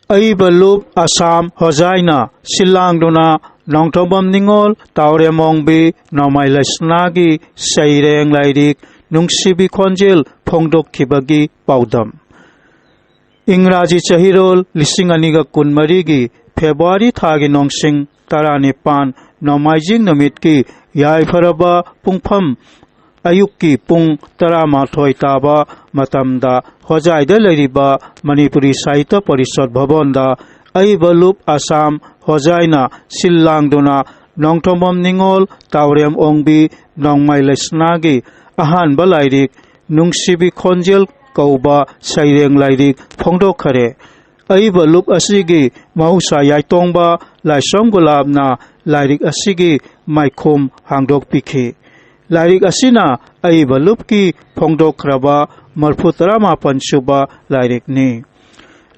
Aibalup Assam Hojaina Silangduna Nongtobam Ningol Tauremongbi Nomai Lesnagi Saireng Laidik Nungsibi Konjil Pongdok Kibagi Paudam Ingraji Chahirol Lisinganiga Kunmarigi February Thagi Nongsing Taranipan Nomaijing Namitki Yai Faraba Pungpam Ayuki Pung Taramathoi Taba Matamda Hojaida Leriba Manipuri Sahitya Parishad Bhavanda Aibalup Assam Hojaina Silangduna Nongthombam Ningol Taurem Ongbi Nongmai Lesnagi Ahanba Lairik Nungsibi Khonjel Kauba Saireng Lairik Phongdokhare Aibalup Asigi Mahusa Yaitongba Laisom Gulabna Lairik Asigi Maikhom Hangdok Pikhe Lairik Asina Aibalup ki Phongdokhraba Marphutara Mapan Suba Lairik ni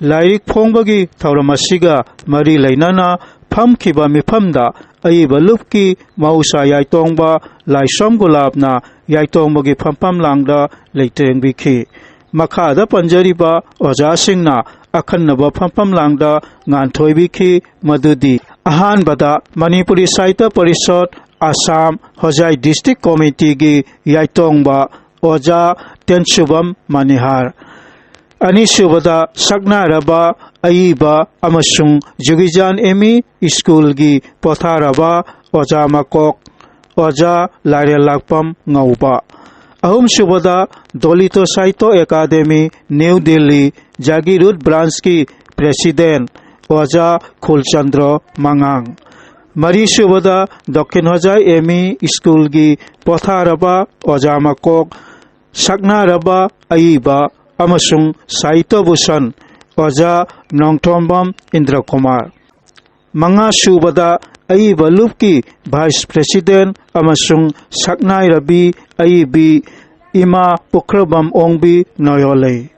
Lairik Phongbagi Thauramasiga Mari Lainana Phamkiba Mifamda Aibalup ki Mahusa Yaitongba Laisom Gulabna Yaitongbogi Phampam Langda Leiteng Bikhi Makhada Panjariba Ojasingna Akhannaba Phampam Langda Nganthoi Bikhi Madudi Ahanbada Manipuri Sahitya Parishad Assam Hojai District Committee gi Yaitongba Oja Tenshubam Manihar Anisubada Saknaraba Aiba Amasung Jugijan Emi School gi Potharaba Oja Makok Oja Lairelakpam Ngauba Ahum Subada Dolito Saito Academy New Delhi Jagirut Branch ki President Oja Khulchandra Mangang Mari Subada Dokhin Hojai Emi School gi Potharaba Oja Makok Saknaraba Aiba Amasung Saito Bhusan Oja Nongthombam Indra Kumar Manga Subada Aibalup ki Vice President Amasung Saknai Rabi Aibi Ima Pukhrabam Ongbi Noyolei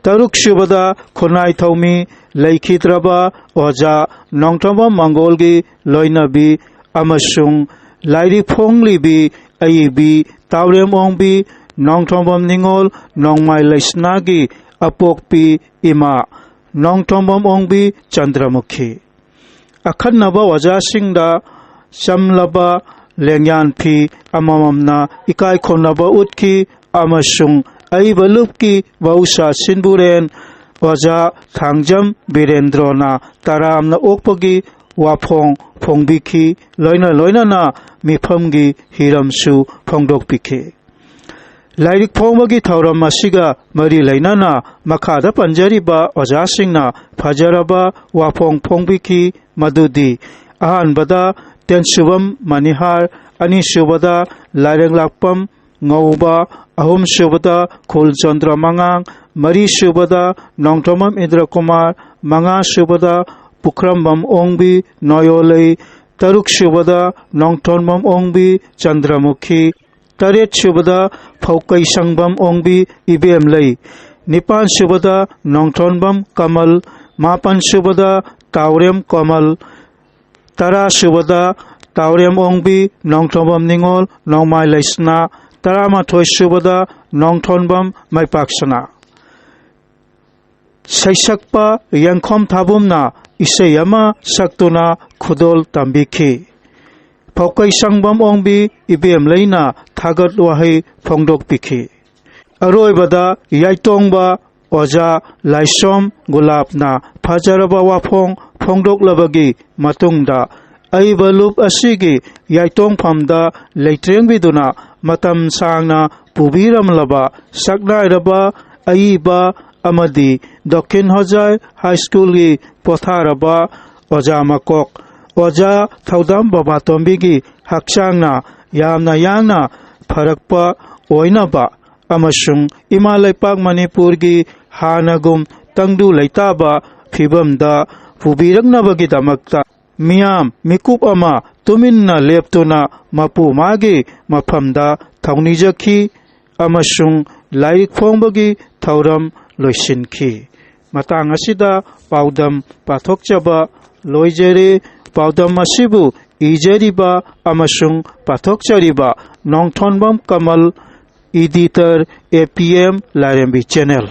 Taruk Subada Khonai Thaumi Laikhitraba Oja Nongthombam Mangolgi Loinabi Amasung Lairi Phonglibi Aibi Taurem Ongbi Nongthombam Ningol Nongmai Lesnagi Apokpi Ima Nongthombam Ongbi Chandramukhi Akhannaba Wajasingda Samlaba Lengyan Phi Amamamna Ikai Khonaba Utki Amasung Aibalup ki Vausa Sinburen Oja Thangjam Birendrona Taramna Okpagi Wapong Phongbikhi Loina na Miphamgi Hiramsu Phongdok Pikhe Lairik Phongbagi Thauram Masiga Mari Lainana Makhada Panjariba Ojasingna Phajaraba Wapong Phongbikhi Madudi Ahanbada Tenshubam Manihar Anisubada Lairenglakpam Ngauba Ahum Subada Khulchandra Mangang Mari Subada Nongthombam Indra Kumar Manga Subada Pukhrambam Ongbi Noyolei Taruk Subada Nongthombam Ongbi Chandramukhi Taret Subada Phaukai Sangbam Ongbi Ibem Lei Nipan Subada Nongthombam Kamal Mapan Subada Taurem Kamal Tara Subada Taurem Ongbi Nongthombam Ningol Nongmai Lesna Taramathoi Subada Nongthombam Maipaksana Saisakpa Yangkhom Thabumna Isayama Saktuna Khudol Tambikhi Phaukai Sangbam Ongbi Ibem Leina Thagat Wahi Phongdok Pikhi Aroibada Yaitongba Oja Laisom Gulabna Phajaraba Waphong Phongdok Labagi Matungda Aibalup Asigi Yaitong Phamda Leitreng Biduna Matam Sangna Pubiramlaba Saknairaba Aiba Amadi Dokhin Hojai High School gi Potharaba Oja Makok Oja Thaudam Babatombigi Hakchangna Yamna Yangna Pharakpa Oinaba Amasung Ima Laipak Manipur gi Hanagum Tangdu Leitaba Phibamda Pubiraknabagi Damakta Miyam Mikup Ama Tuminna Leptuna Mapu Magi Maphamda Thaunijakhi Amasung Lairik Phongbagi Thauram Loisinki Matang asida Paudam Pathokchaba Loijere Paudam Masibu Ijeriba Amasung Pathokchariba Nongthombam Kamal editor APM Larembi channel